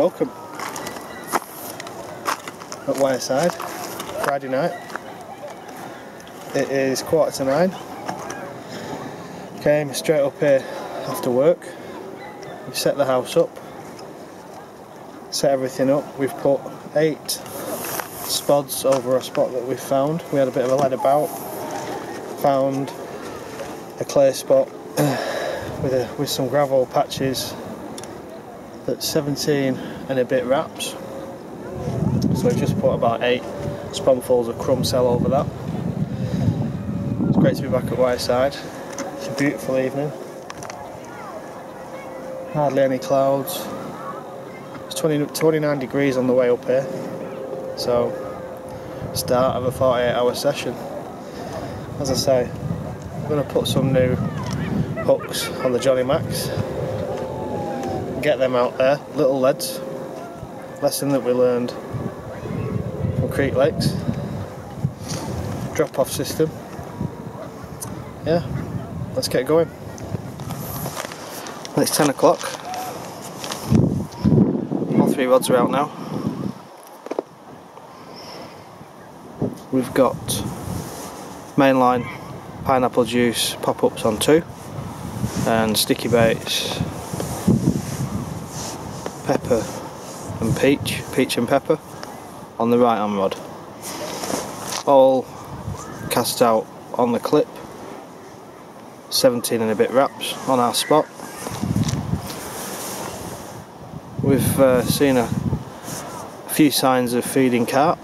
welcome at Wyreside, Friday night. It is 9:15. Came straight up here after work. We've set the house up, set everything up. We've put 8 spods over a spot that we found. We had a bit of a lead about, found a clay spot with some gravel patches that's 17 and a bit wraps. So we've just put about 8 sponfuls of crumb cell over that. It's great to be back at Wyreside. It's a beautiful evening. Hardly any clouds. It's 29 degrees on the way up here. So, start of a 48-hour session. As I say, I'm going to put some new hooks on the Johnny Max. Get them out there, little leads. Lesson that we learned from Creek Lakes. Drop-off system. Yeah, let's get going. It's 10 o'clock. All 3 rods are out now. We've got mainline pineapple juice pop-ups on 2 and sticky baits, pepper and peach and pepper on the right hand rod. All cast out on the clip, 17 and a bit wraps on our spot. We've seen a few signs of feeding carp,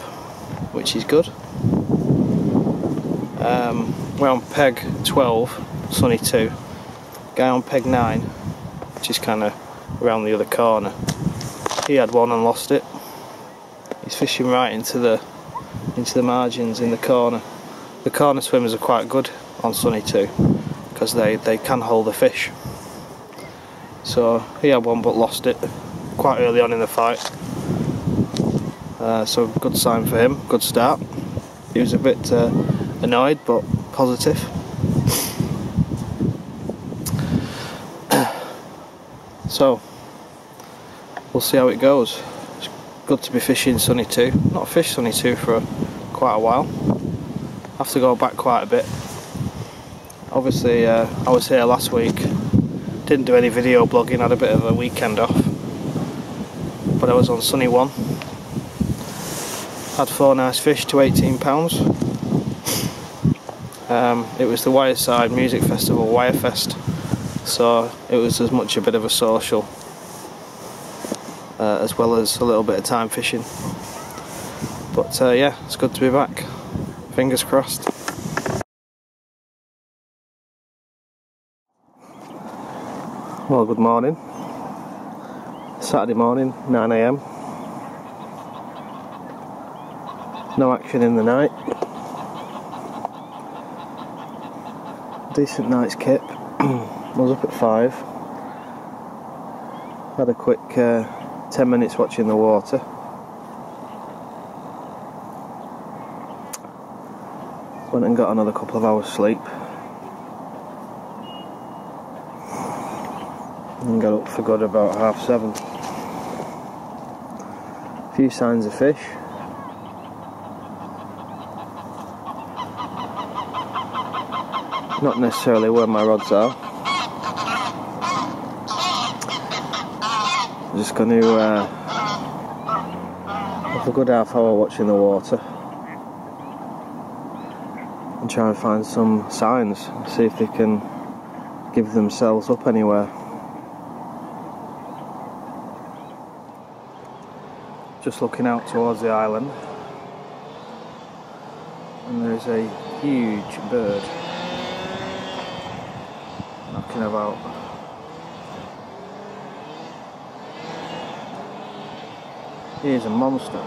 which is good. We're on peg 12, sunny 2. Guy on peg 9, which is kind of around the other corner. He had one and lost it. He's fishing right into the margins in the corner. The corner swimmers are quite good on sunny 2 because they can hold the fish. So he had one but lost it quite early on in the fight. So good sign for him, good start. He was a bit annoyed but positive. So we'll see how it goes. It's good to be fishing sunny 2. Not fished sunny 2 for quite a while. Have to go back quite a bit. Obviously I was here last week, didn't do any video blogging, had a bit of a weekend off, but I was on sunny 1. Had 4 nice fish to £18. It was the Wyreside Music Festival, Wirefest, so it was as much a bit of a social as well as a little bit of time fishing. But yeah, it's good to be back. Fingers crossed. Well, good morning. Saturday morning, 9 AM. No action in the night. Decent night's kip. Was up at 5. Had a quick 10 minutes watching the water. Went and got another couple of hours sleep. And got up for good about 7:30. A few signs of fish. Not necessarily where my rods are. I'm just going to have a good half hour watching the water and try and find some signs, see if they can give themselves up anywhere. Just looking out towards the island, and there's a huge bird knocking about. He is a monster,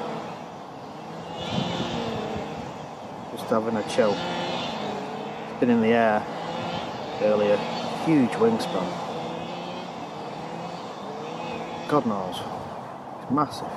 just having a chill. He's been in the air earlier, huge wingspan. God knows, it's massive.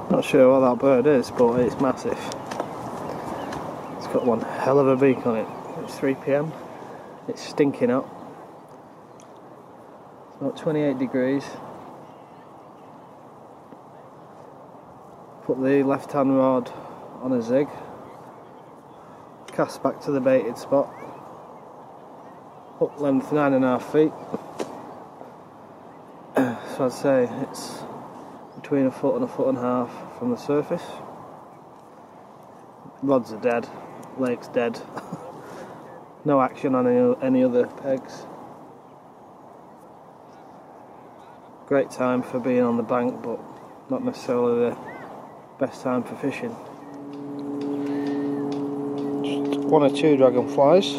Not sure what that bird is, but it's massive. It's got one hell of a beak on it. It's 3 PM. It's stinking up. It's about 28 degrees. Put the left hand rod on a zig. Cast back to the baited spot. Hook length 9.5 feet. So I'd say it's between 1 foot and 1.5 feet from the surface. Rods are dead, legs dead. No action on any other pegs. Great time for being on the bank, but not necessarily the best time for fishing. Just 1 or 2 dragonflies.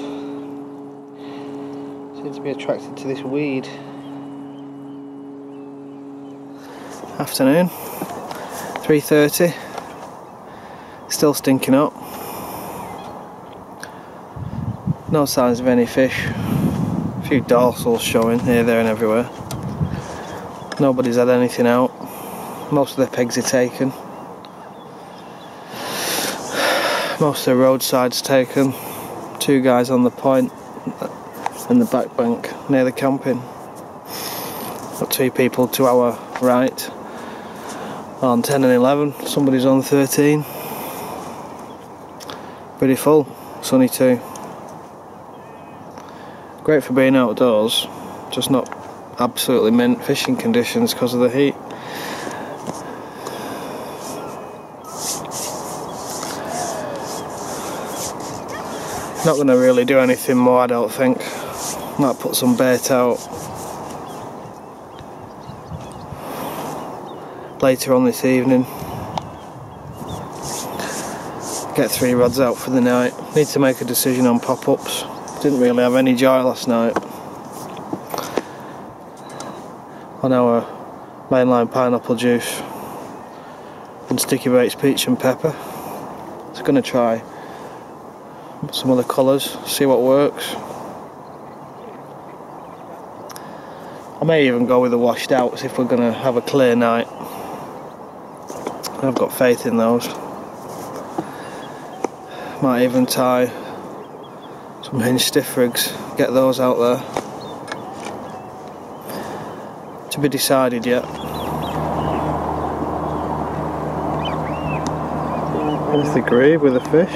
Seem to be attracted to this weed. Afternoon, 3:30. Still stinking up. No signs of any fish. A few dorsals showing here, there and everywhere. Nobody's had anything out. Most of the pegs are taken. Most of the roadside's taken. 2 guys on the point and the back bank near the camping. Got 2 people to our right on 10 and 11. Somebody's on 13. Pretty full. Sunny too. Great for being outdoors, just not absolutely mint fishing conditions because of the heat. Not going to really do anything more, I don't think. Might put some bait out later on this evening. Get 3 rods out for the night. Need to make a decision on pop-ups. Didn't really have any joy last night on our mainline pineapple juice and sticky baits peach and pepper. So going to try some other colours, see what works. I may even go with the washed outs if we're going to have a clear night. I've got faith in those. Might even tie some hinge stiff rigs, get those out there. To be decided yet. There's the grebe with the fish.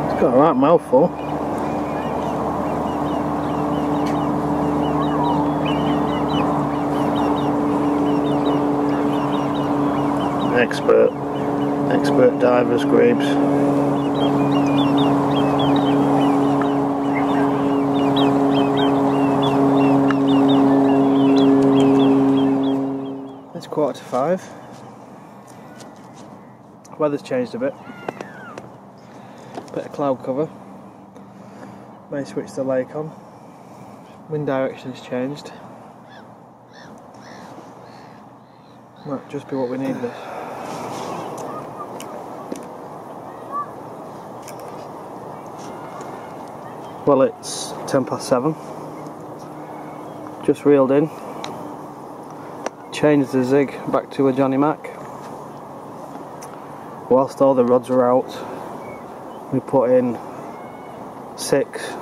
It's got a right mouthful. Expert divers grebes. It's 4:45. Weather's changed a bit. Bit of cloud cover. May switch the lake on. Wind direction's changed. Might just be what we need this. Well, it's 7:10. Just reeled in. Changed the zig back to a Johnny Mac. Whilst all the rods were out, we put in 6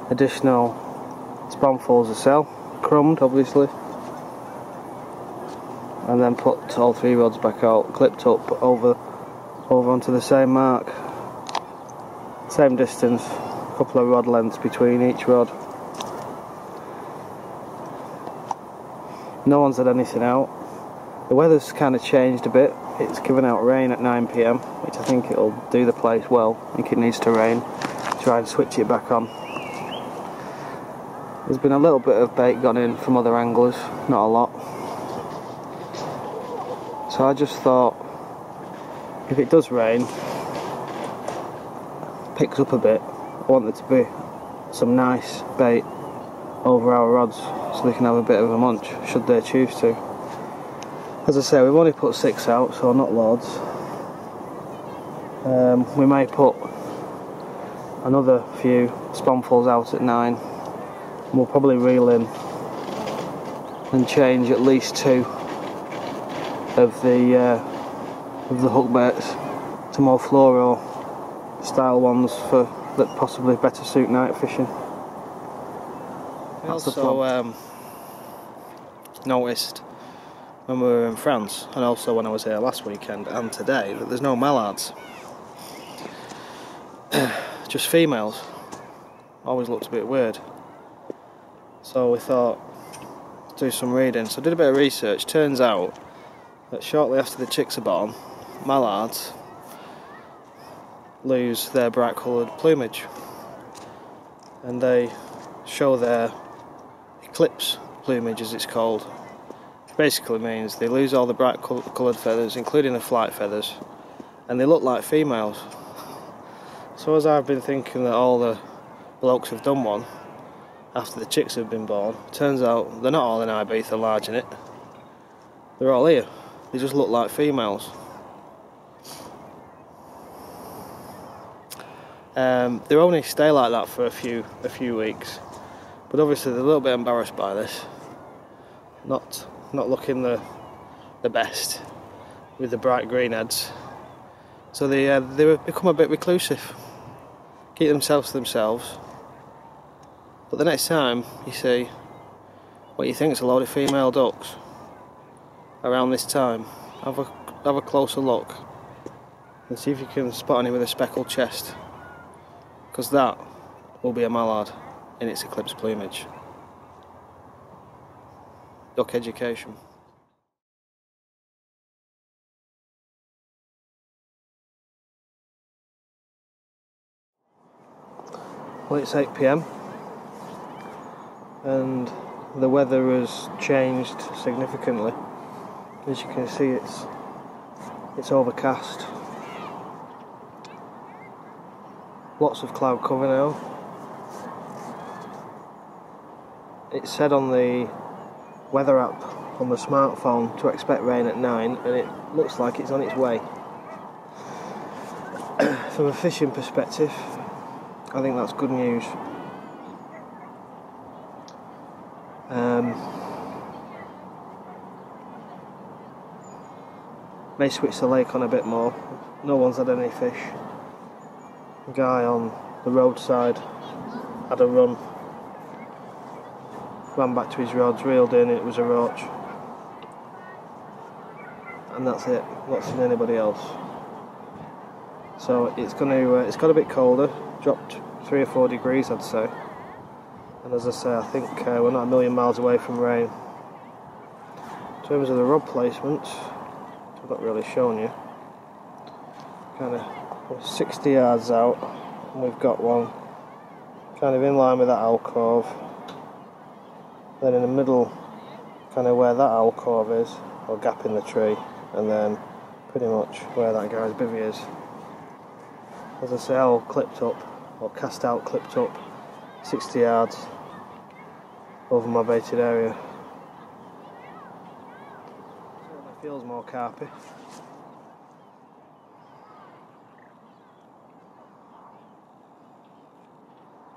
additional spanfuls of cell, crumbed obviously, and then put all 3 rods back out, clipped up over onto the same mark, same distance. Couple of rod lengths between each rod. No one's had anything out. The weather's kind of changed a bit. It's given out rain at 9 PM, which I think it'll do the place well. I think it needs to rain. Try and switch it back on. There's been a little bit of bait gone in from other anglers, not a lot. So I just thought, if it does rain, picks up a bit, I want there to be some nice bait over our rods so they can have a bit of a munch should they choose to. As I say, we've only put 6 out, so not loads. We may put another few spanfuls out at 9. We'll probably reel in and change at least 2 of the hook baits to more fluoro style ones that possibly better suit night fishing. I also noticed when we were in France, and also when I was here last weekend and today, that there's no mallards. Just females. Always looked a bit weird. So we thought, let's do some reading. So I did a bit of research. Turns out that shortly after the chicks are born, mallards lose their bright coloured plumage, and they show their eclipse plumage, as it's called. Basically means they lose all the bright coloured feathers, including the flight feathers, and they look like females. So as I've been thinking that all the blokes have done one after the chicks have been born, turns out they're not all in Ibiza large in it. They're all here. They just look like females. They only stay like that for a few weeks, but obviously they're a little bit embarrassed by this. Not looking the best with the bright green heads, so they become a bit reclusive, keep themselves to themselves. But the next time you see what you think is a load of female ducks around this time, have a closer look and see if you can spot any with a speckled chest, because that will be a mallard in its eclipse plumage. Duck education. Well, it's 8 PM and the weather has changed significantly. As you can see, it's overcast. Lots of cloud cover now. It said on the weather app on the smartphone to expect rain at 9, and it looks like it's on its way. From a fishing perspective, I think that's good news. May switch the lake on a bit more. No one's had any fish. The guy on the roadside had a run, ran back to his rods, reeled in, it was a roach, and that's it. Not seen anybody else. So it's got a bit colder, dropped 3 or 4 degrees, I'd say. And as I say, I think we're not a million miles away from rain. In terms of the rod placements, I've not really shown you. Kind of 60 yards out, and we've got one kind of in line with that alcove. Then in the middle, kind of where that alcove is, or gap in the tree, and then pretty much where that guy's bivvy is. As I say, all clipped up, or cast out, clipped up, 60 yards over my baited area. Certainly feels more carpy.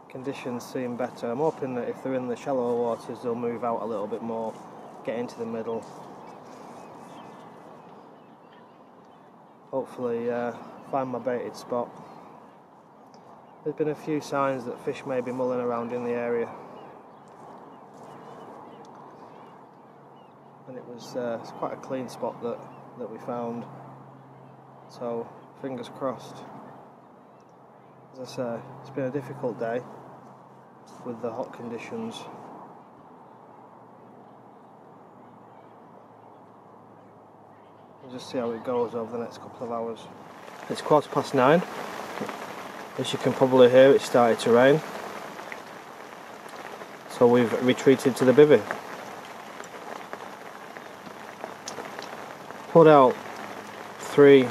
Conditions seem better. I'm hoping that if they're in the shallower waters, they'll move out a little bit more, get into the middle. Hopefully find my baited spot. There's been a few signs that fish may be mulling around in the area, and it's quite a clean spot that we found, so fingers crossed. As I say, it's been a difficult day with the hot conditions. We'll just see how it goes over the next couple of hours. It's 9:15. As you can probably hear, it started to rain, so we've retreated to the bivvy. Put out 3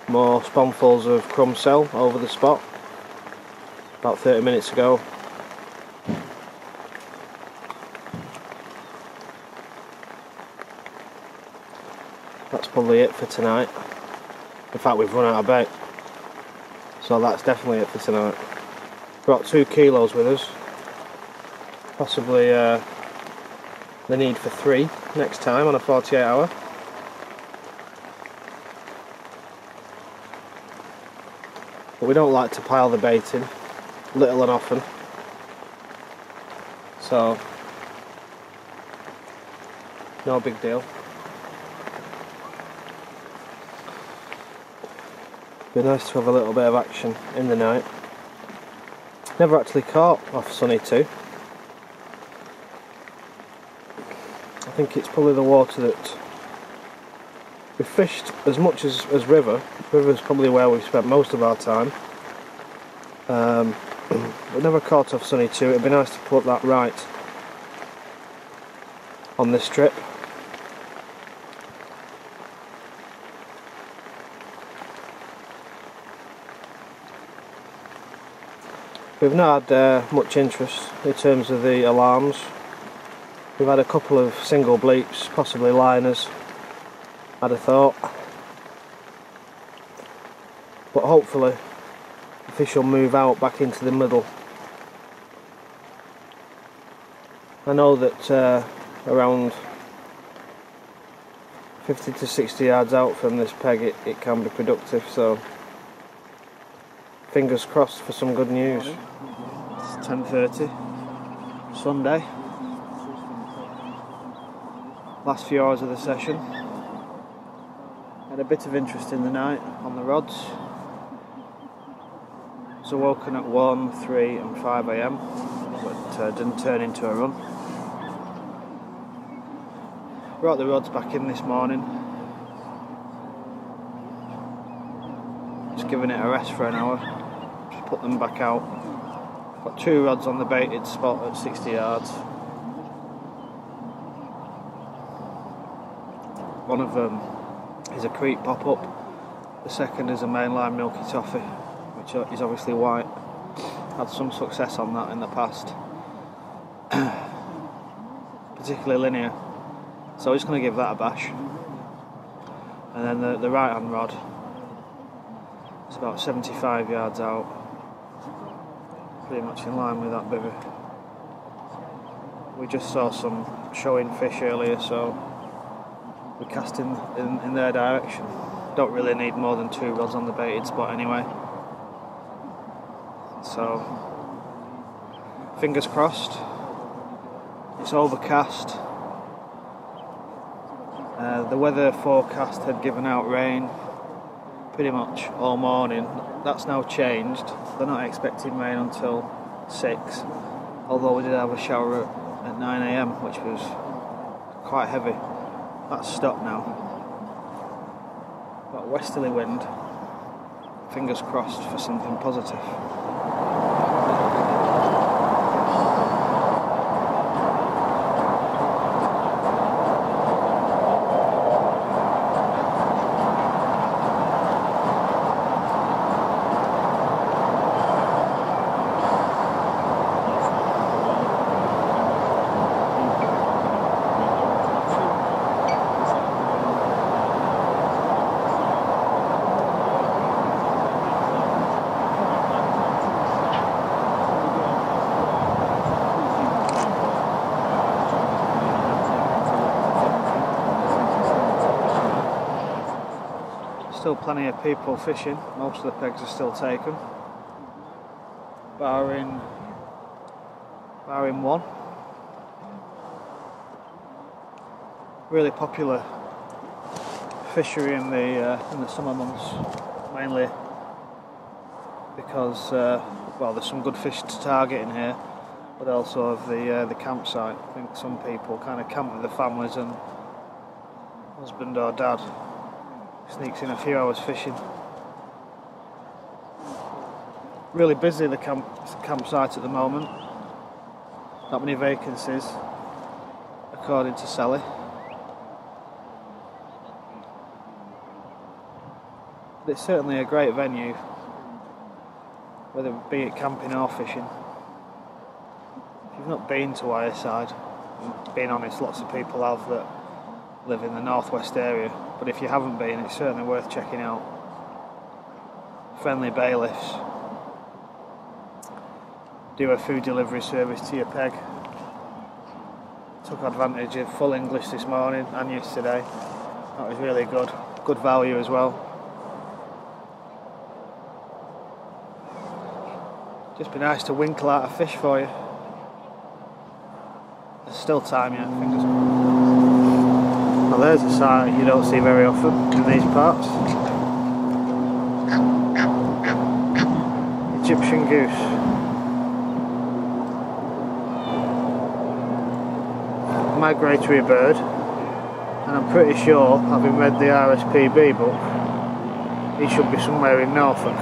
more sponfuls of crumb cell over the spot about 30 minutes ago. That's probably it for tonight. In fact, we've run out of bait, so that's definitely it for tonight. Brought 2 kilos with us, possibly the need for 3 next time on a 48 hour. But we don't like to pile the bait in little and often, so no big deal. Be nice to have a little bit of action in the night. Never actually caught off Sunny 2. I think it's probably the water that we've fished as much as River. River's probably where we've spent most of our time. But never caught off Sunny 2. It'd be nice to put that right on this trip. We've not had much interest in terms of the alarms. We've had a couple of single bleeps, possibly liners, I'd have thought. But hopefully the fish will move out back into the middle. I know that around 50 to 60 yards out from this peg it can be productive, so fingers crossed for some good news. It's 10:30, Sunday. Last few hours of the session. Had a bit of interest in the night on the rods. Was awoken at 1, 3 and 5 AM, but didn't turn into a run. Brought the rods back in this morning. Just giving it a rest for an hour. Just put them back out. Got 2 rods on the baited spot at 60 yards. One of them is a creek pop-up. The second is a mainline milky toffee, which is obviously white. Had some success on that in the past. Particularly linear. So I'm just going to give that a bash. And then the right hand rod, it's about 75 yards out. Pretty much in line with that bivvy. We just saw some showing fish earlier, so we're casting in their direction. Don't really need more than 2 rods on the baited spot anyway. So, fingers crossed. It's overcast. The weather forecast had given out rain pretty much all morning. That's now changed. They're not expecting rain until 6, although we did have a shower at 9 AM, which was quite heavy. That's stopped now. Got a westerly wind. Fingers crossed for something positive. Still plenty of people fishing. Most of the pegs are still taken, barring one. Really popular fishery in the summer months, mainly because well, there's some good fish to target in here, but also of the campsite. I think some people kind of camp with the families and husband or dad sneaks in a few hours fishing. Really busy the campsite at the moment. Not many vacancies, according to Sally. But it's certainly a great venue, whether it be it camping or fishing. If you've not been to Wyreside, being honest, lots of people have that live in the northwest area, but if you haven't been, it's certainly worth checking out. Friendly bailiffs, do a food delivery service to your peg, took advantage of full English this morning and yesterday. That was really good. Good value as well. Just be nice to winkle out a fish for you. There's still time yet, fingers crossed. Well, there's a sight you don't see very often in these parts. Egyptian goose. Migratory bird, and I'm pretty sure, having read the RSPB book, he should be somewhere in Norfolk.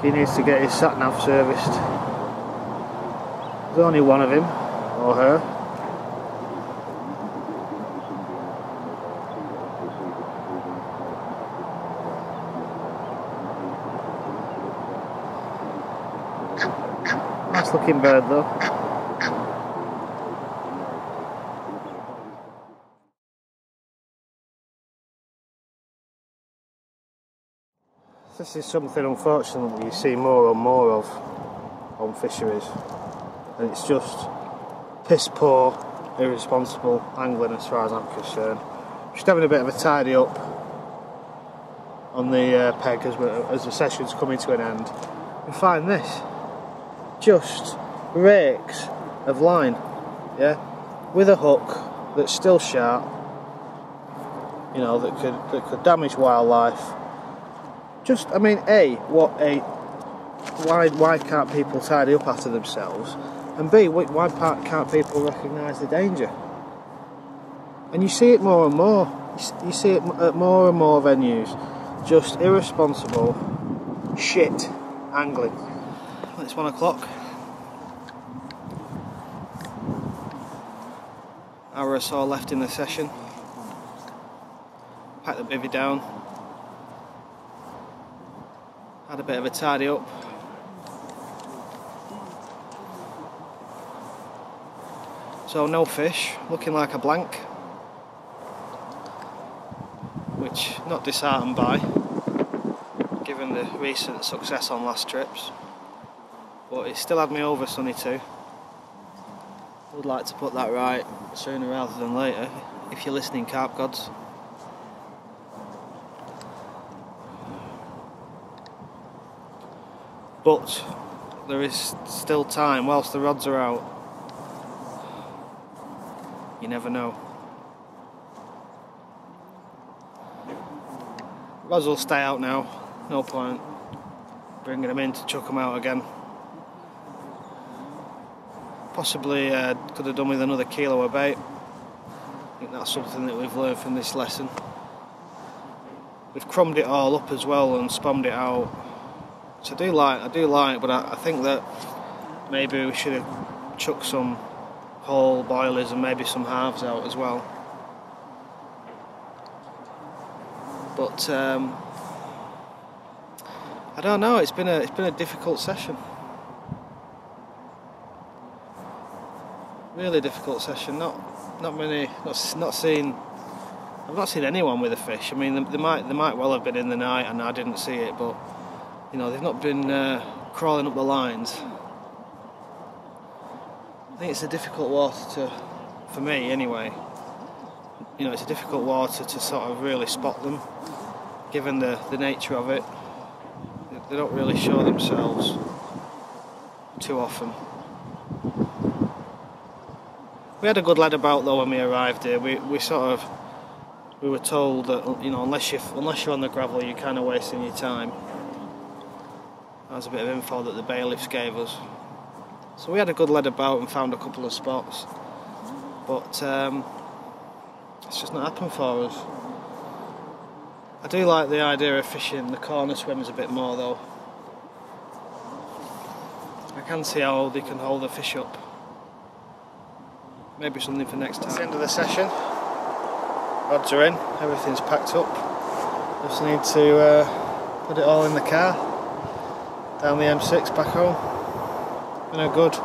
He needs to get his sat-nav serviced. There's only one of him, or her. Nice looking bird though. This is something unfortunately you see more and more of on fisheries, and it's just piss poor, irresponsible angling as far as I'm concerned. Just having a bit of a tidy up on the peg as the session's coming to an end, and find this. Just rakes of line, yeah, with a hook that's still sharp, you know, that could damage wildlife. Just, I mean, why can't people tidy up after themselves, and B, why can't people recognise the danger? And you see it more and more. You see it at more and more venues. Just irresponsible shit angling. It's 1 o'clock. Hour or so left in the session. Pack the bivvy down. Had a bit of a tidy up. So no fish, looking like a blank. Which, not disheartened by, given the recent success on last trips. But it still had me over Sunny too. Would like to put that right sooner rather than later, if you're listening, carp gods. But there is still time whilst the rods are out. You never know. Rods will stay out now, no point bringing them in to chuck them out again. Possibly could have done with another kilo of bait. I think that's something that we've learned from this lesson. We've crumbed it all up as well and spammed it out. So I do like, but I think that maybe we should have chucked some whole boilers and maybe some halves out as well. But I don't know. It's been a difficult session. Really difficult session. Not seen. I've not seen anyone with a fish. I mean, they might well have been in the night and I didn't see it, but you know, they've not been crawling up the lines. I think it's a difficult water for me anyway. You know, it's a difficult water to sort of really spot them, given the nature of it. They don't really show themselves too often. We had a good lead about though when we arrived here. We were told that, you know, unless you're on the gravel, you're kind of wasting your time. That was a bit of info that the bailiffs gave us. So we had a good lead about and found a couple of spots, but it's just not happened for us. I do like the idea of fishing the corner swims a bit more though. I can see how they can hold the fish up. Maybe something for next time. That's the end of the session. Rods are in, everything's packed up. Just need to put it all in the car, down the M6 back home. Been a good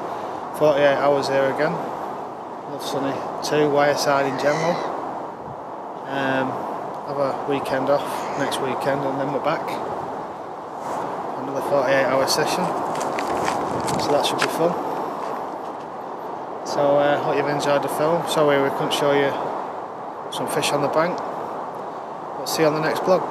48 hours here again. love sunny. 2, Wyreside in general. Have a weekend off next weekend and then we're back. Another 48-hour session. So that should be fun. So hope you've enjoyed the film. Sorry we couldn't show you some fish on the bank. We'll see you on the next vlog.